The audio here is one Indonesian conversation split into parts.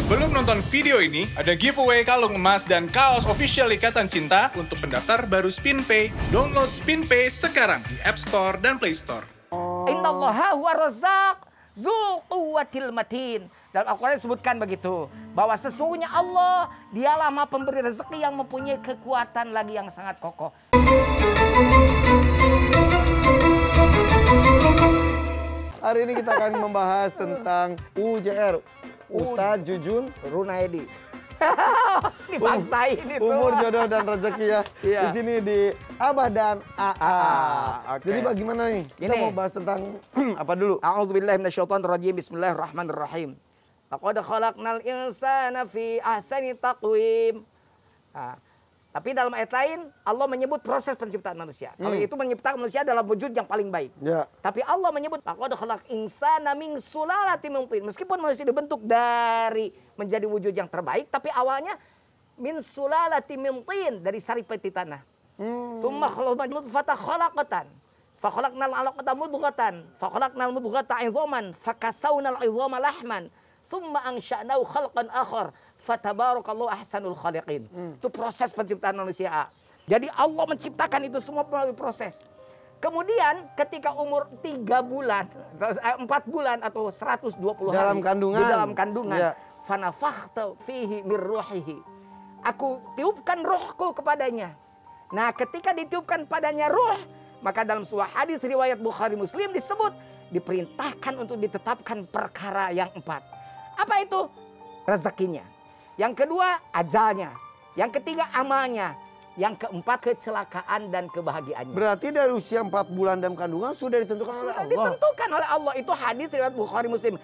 Sebelum nonton video ini, ada giveaway kalung emas dan kaos official Ikatan Cinta untuk pendaftar baru SpinPay. Download SpinPay sekarang di App Store dan Play Store. Innallaha huwa razzaq dzul quwwatil matin. Dalam Al-Quran disebutkan begitu, bahwa sesungguhnya Allah dialah Maha pemberi rezeki yang mempunyai kekuatan lagi yang sangat kokoh. Hari ini kita akan membahas tentang UJR, Ustadz Jujun Runaidi. Dibangsain itu. Umur, jodoh, dan rezeki ya. Iya. Di sini di Abah dan AA. Oke. Jadi bagaimana nih? Kita Gini. mau bahas tentang apa dulu? A'udzubillahi minasyaitonirrajim. Bismillahirrahmanirrahim. Laqad khalaqnal insana fi ahsani taqwim. Tapi dalam ayat lain Allah menyebut proses penciptaan manusia. Kalau itu menciptakan manusia dalam wujud yang paling baik. Ya. Tapi Allah menyebut laqad khalaq insana min sulalatin min tin. Meskipun manusia dibentuk dari menjadi wujud yang terbaik, tapi awalnya min sulalatin min tin, dari sari peti tanah. Tsumma khalaqna nutfatan khalaqatan. Fa khalaqnal 'alaqata mudghatan, fa khalaqnal mudghata 'idhaman, fa kasawnal 'idhama lahman. Tsumma ansha'nahu khalqan akhar. Fatabarakallahu ahsanul khaliqin. Itu proses penciptaan manusia. Jadi Allah menciptakan itu semua melalui proses. Kemudian ketika umur 3 bulan, 4 bulan atau 120 hari. Dalam kandungan. Di dalam kandungan. Ya. Fanafakhtu fihi mir ruhihi. Aku tiupkan rohku kepadanya. Nah ketika ditiupkan padanya ruh, maka dalam sebuah hadis riwayat Bukhari Muslim disebut, diperintahkan untuk ditetapkan perkara yang 4. Apa itu? Rezekinya. Yang kedua, ajalnya. Yang ketiga, amalnya. Yang keempat, kecelakaan dan kebahagiaannya. Berarti dari usia 4 bulan dalam kandungan sudah ditentukan oleh Sudah Allah. ditentukan oleh Allah. Itu hadis riwayat Bukhari Muslim.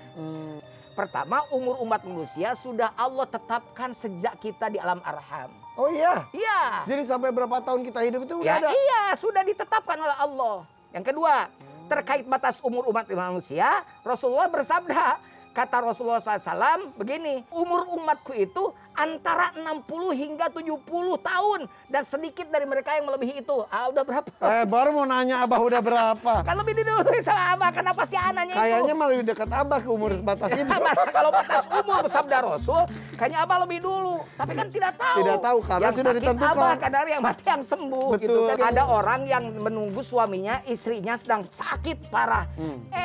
Pertama, umur umat manusia sudah Allah tetapkan sejak kita di alam arham. Oh iya? Iya. Jadi sampai berapa tahun kita hidup itu udah Ya, ada? iya, sudah ditetapkan oleh Allah. Yang kedua, terkait batas umur umat manusia, Rasulullah bersabda, kata Rasulullah SAW begini, umur umatku itu antara 60 hingga 70 tahun. Dan sedikit dari mereka yang melebihi itu. Udah berapa? Baru mau nanya Abah udah berapa? Kan lebih dulu sama Abah, kenapa sih anaknya itu? Kayaknya malah lebih dekat Abah ke umur batas itu. Kalau batas umur sabda Rasul, kayaknya Abah lebih dulu. Tapi kan tidak tahu. Tidak tahu, karena yang sudah sakit ditentukan. Abah, kadang yang mati yang sembuh. Gitu Betul. kan. Ada orang yang menunggu suaminya, istrinya sedang sakit parah.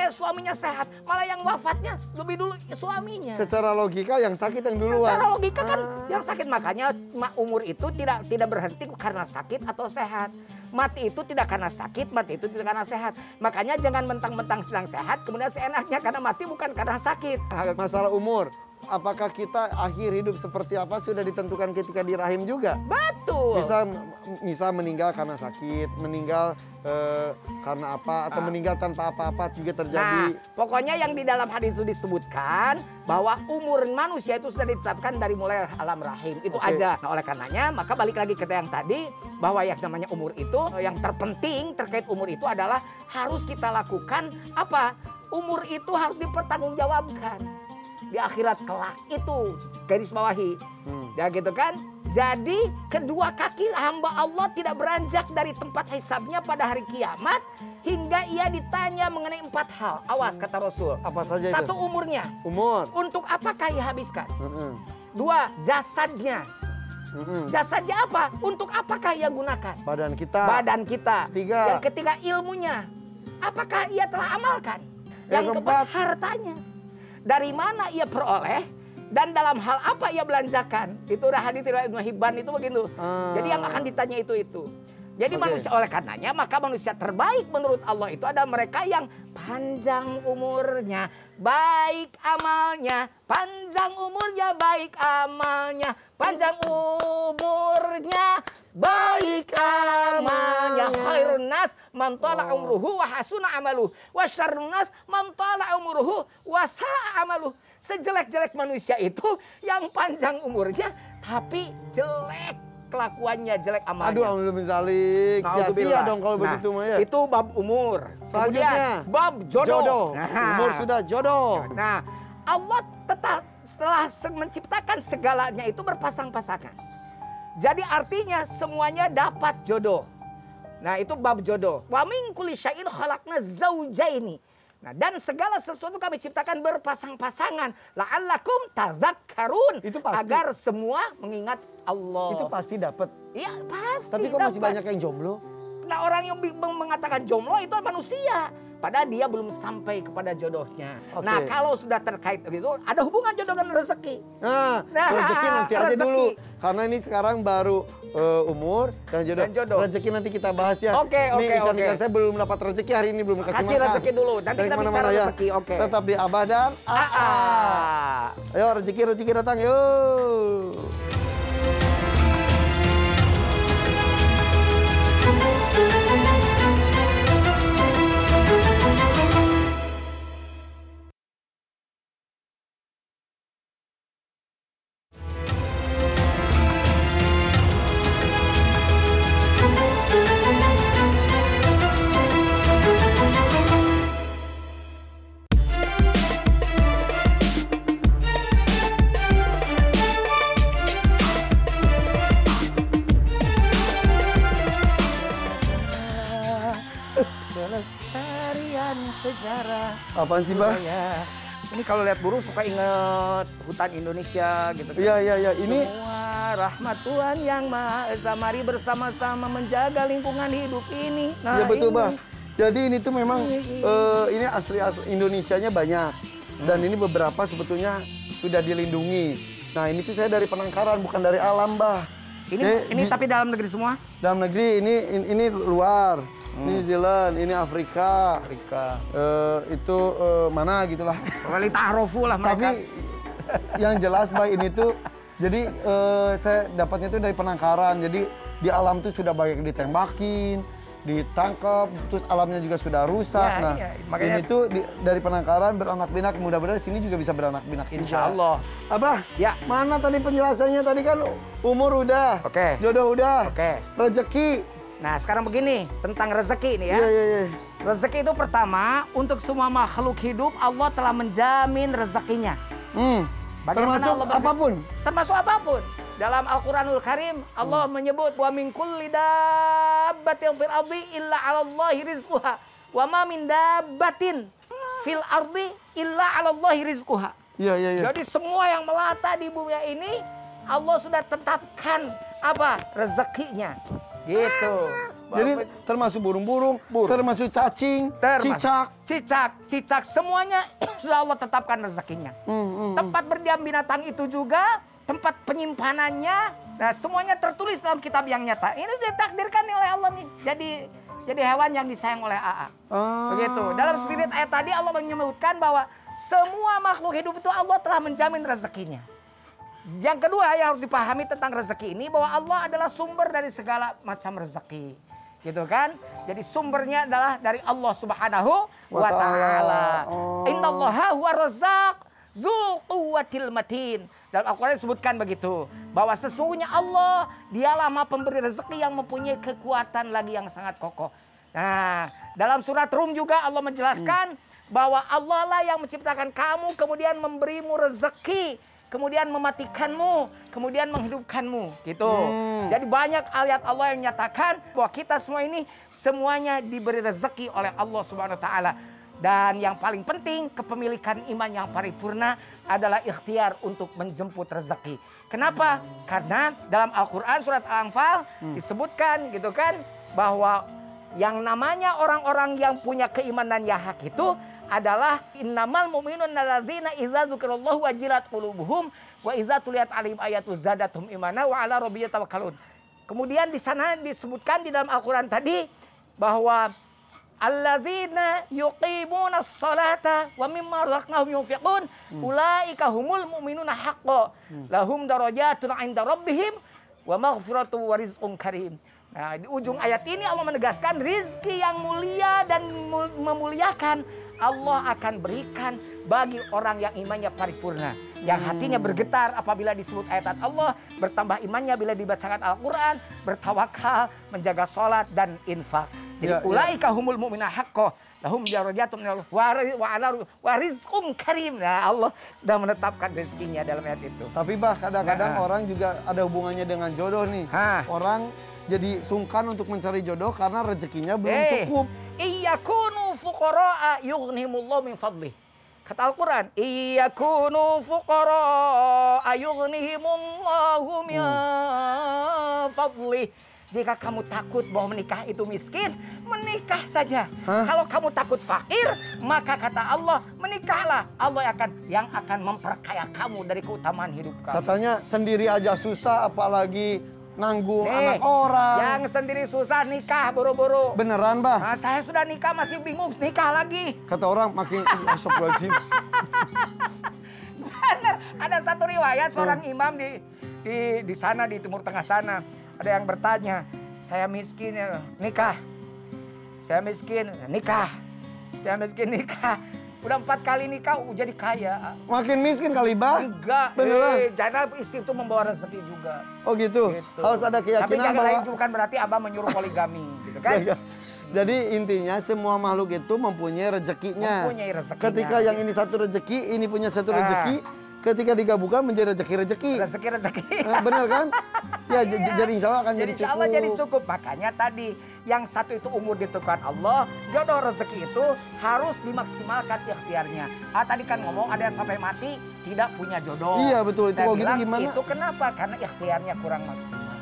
Suaminya sehat, malah yang wafatnya lebih dulu suaminya. Secara logika yang sakit yang duluan. Secara logika kan yang sakit, makanya umur itu tidak berhenti karena sakit atau sehat. Mati itu tidak karena sakit, mati itu tidak karena sehat. Makanya jangan mentang-mentang sedang sehat kemudian seenaknya, karena mati bukan karena sakit. Masalah umur, apakah kita akhir hidup seperti apa sudah ditentukan ketika di rahim juga? Betul. Bisa meninggal karena sakit, meninggal karena apa, atau meninggal tanpa apa-apa juga terjadi. Nah, pokoknya yang di dalam hadis itu disebutkan bahwa umur manusia itu sudah ditetapkan dari mulai alam rahim. Itu aja. Nah, oleh karenanya maka balik lagi ke yang tadi, bahwa yang namanya umur itu, yang terpenting terkait umur itu adalah harus kita lakukan apa? Umur itu harus dipertanggungjawabkan. Di akhirat kelak itu, garis bawahi. Ya gitu kan? Jadi kedua kaki hamba Allah tidak beranjak dari tempat hisabnya pada hari kiamat hingga ia ditanya mengenai 4 hal. Awas kata Rasul. Apa saja itu? 1, umurnya. Umur. Untuk apakah ia habiskan? 2, jasadnya. Jasadnya apa? Untuk apakah ia gunakan? Badan kita. Badan kita. 3. Yang ketiga, ilmunya. Apakah ia telah amalkan? Yang keempat, keempat, hartanya. Dari mana ia peroleh? Dan dalam hal apa ia belanjakan? Itu udah hadits riwayat Ibnu Hibban itu begitu. Jadi yang akan ditanya itu. Jadi manusia, oleh karenanya maka manusia terbaik menurut Allah itu adalah mereka yang panjang umurnya, baik amalnya, panjang umurnya, baik amalnya, panjang umurnya, baik amalnya. Khairun nas man tala umruhu wa hasuna amaluhu, wa syarrun nas man tala umruhu wa sa'a amaluhu. Sejelek-jelek manusia itu yang panjang umurnya tapi jelek kelakuannya, jelek amalnya. Aduh, alhamdulillah zalik. Sia-sia dong kalau begitu mah ya. Itu bab umur. Selanjutnya, kemudian bab jodoh. Umur sudah jodoh. Nah, Allah setelah menciptakan segalanya itu berpasang-pasangan. Jadi artinya semuanya dapat jodoh. Nah, itu bab jodoh. Wa min kulli syai'in khalaqna zaujaini. Nah, dan segala sesuatu kami ciptakan berpasang-pasangan. La'allakum tadzakkarun. Itu pasti. Agar semua mengingat Allah. Itu pasti dapat. Iya pasti. Tapi kok masih dapat. banyak yang jomblo? Nah, orang yang mengatakan jomblo itu manusia. Padahal dia belum sampai kepada jodohnya. Oke. Nah, kalau sudah terkait gitu, ada hubungan jodoh dengan rezeki. Nah, rezeki nanti aja rezeki. dulu. Karena ini sekarang baru umur dan jodoh. Rezeki nanti kita bahas ya. Oke. Ikan saya belum dapat rezeki hari ini, belum kasih makan. rezeki dulu, nanti kita bicara rezeki. Oke. Tetap di Abah dan AA. Ayo rezeki datang yuk. Pelestarian sejarah. Apaan sih, Bah? Ini kalau lihat burung suka inget hutan Indonesia gitu. Iya. Ini semua rahmat Tuhan yang Maha Esa, mari bersama-sama menjaga lingkungan hidup ini. Iya betul, Bah. Jadi ini tuh memang ini asli Indonesianya banyak. Dan ini beberapa sebetulnya sudah dilindungi. Nah, ini tuh saya dari penangkaran, bukan dari alam, Bah. Ini tapi dalam negeri semua? Dalam negeri, ini luar. New Zealand, ini Afrika. Itu mana gitulah. Wali ta'arofu lah mereka. Tapi yang jelas, Bah, ini tuh jadi saya dapatnya tuh dari penangkaran. Jadi di alam tuh sudah banyak ditembakin, ditangkap, terus alamnya juga sudah rusak. Makanya ini tuh dari penangkaran beranak pinak, mudah-mudahan sini juga bisa beranak pinak insya Allah. Abah, ya. Mana tadi penjelasannya? Tadi kan umur udah, jodoh udah, rezeki. Nah, sekarang begini tentang rezeki ini ya. Iya. Rezeki itu pertama, untuk semua makhluk hidup Allah telah menjamin rezekinya. Termasuk apapun? Termasuk apapun. Dalam Al-Quranul Karim, Allah menyebut wa min kulli dabbatin fil ardi illa 'alallahi rizquha. Wa ma min dabbatin fil ardi illa 'alallahi rizquha. Iya. Jadi semua yang melata di bumi ini Allah sudah tetapkan apa? Rezekinya. Gitu. Jadi termasuk burung-burung, termasuk cacing, cicak, semuanya sudah Allah tetapkan rezekinya. Tempat berdiam binatang itu juga, tempat penyimpanannya, nah semuanya tertulis dalam kitab yang nyata. Ini ditakdirkan oleh Allah nih. Jadi hewan yang disayang oleh AA. Begitu. Dalam spirit ayat tadi Allah menyebutkan bahwa semua makhluk hidup itu Allah telah menjamin rezekinya. Yang kedua yang harus dipahami tentang rezeki ini bahwa Allah adalah sumber dari segala macam rezeki. Gitu kan? Jadi sumbernya adalah dari Allah Subhanahu wa taala. Innallaha huwa razzaq dzul quwwatil matin. Dalam Al-Qur'an disebutkan begitu, bahwa sesungguhnya Allah dialah Maha pemberi rezeki yang mempunyai kekuatan lagi yang sangat kokoh. Nah, dalam surat Rum juga Allah menjelaskan bahwa Allah lah yang menciptakan kamu kemudian memberimu rezeki, kemudian mematikanmu, kemudian menghidupkanmu, gitu. Jadi banyak ayat Allah yang menyatakan bahwa kita semua ini semuanya diberi rezeki oleh Allah Subhanahu wa taala. Dan yang paling penting, kepemilikan iman yang paripurna adalah ikhtiar untuk menjemput rezeki. Kenapa? Karena dalam Al-Qur'an surat Al-Anfal disebutkan gitu kan bahwa yang namanya orang-orang yang punya keimanan yang hak itu adalah innamal mu'minun alladzina idza dzukirallahu wajilat qulubuhum wa idza tuliyat alaihim ayatu zadatuhum imana wa ala rabbihim yatawakkalun. Kemudian di sana disebutkan di dalam Al-Qur'an tadi bahwa alladzina yuqimunas salata wa mimma razaqnahum yunfiqun ulaika humul mu'minuna haqqan lahum darajatun 'inda rabbihim wa maghfiratun wa rizqun karim. Nah, di ujung ayat ini Allah menegaskan rizki yang mulia dan memuliakan Allah akan berikan bagi orang yang imannya paripurna. Yang hatinya bergetar apabila disebut ayat Allah, bertambah imannya bila dibacakan Al-Quran, bertawakal, menjaga sholat dan infak. Jadi ulaika humul mu'minuna haqqan lahum darajatun wa rizqun karim. Nah, Allah sudah menetapkan rezekinya dalam ayat itu. Tapi Bah, kadang-kadang orang juga ada hubungannya dengan jodoh nih. Orang jadi sungkan untuk mencari jodoh karena rezekinya belum cukup. Iyakunu fuqara'a yughnihimullahu min fadlih. Kata Al-Quran, iyakunu fuqara'a yughnihimullahu min fadlih. Jika kamu takut bahwa menikah itu miskin, menikah saja. Kalau kamu takut fakir, maka kata Allah, menikahlah. Allah yang akan memperkaya kamu dari keutamaan hidup kamu. Katanya sendiri aja susah, apalagi nanggung anak orang. Yang sendiri susah nikah buru-buru. Beneran, Bah? Nah, saya sudah nikah masih bingung nikah lagi. Kata orang makin astagfirullahaladzim. Bener. Ada satu riwayat seorang imam di sana di Timur Tengah sana. Ada yang bertanya, saya miskin ya nikah. Saya miskin nikah. Saya miskin nikah. Udah 4 kali nikah jadi kaya. Makin miskin kali, Bah? Enggak. Beneran? Karena istri itu membawa rezeki juga. Oh gitu? Harus ada keyakinan. Tapi jangan bahwa... lain bukan berarti abah menyuruh poligami gitu kan. Jadi intinya semua makhluk itu mempunyai rezekinya. Mempunyai rezekinya. Ketika yang ini satu rezeki, ini punya satu rezeki. Ketika digabungkan menjadi rezeki-rezeki. Rezeki-rezeki. Bener kan? Ya, Iya. jadi insya Allah akan jadi cukup. Insya Allah jadi cukup. Makanya tadi yang satu itu umur ditentukan Allah, jodoh rezeki itu harus dimaksimalkan ikhtiarnya. Tadi kan ngomong ada yang sampai mati tidak punya jodoh. Iya betul. Itu Saya kalau gitu bilang gimana? itu kenapa? Karena ikhtiarnya kurang maksimal.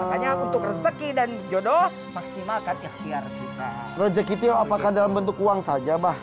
Makanya untuk rezeki dan jodoh maksimalkan ikhtiar kita. Rezeki itu apakah dalam bentuk uang saja, Bah?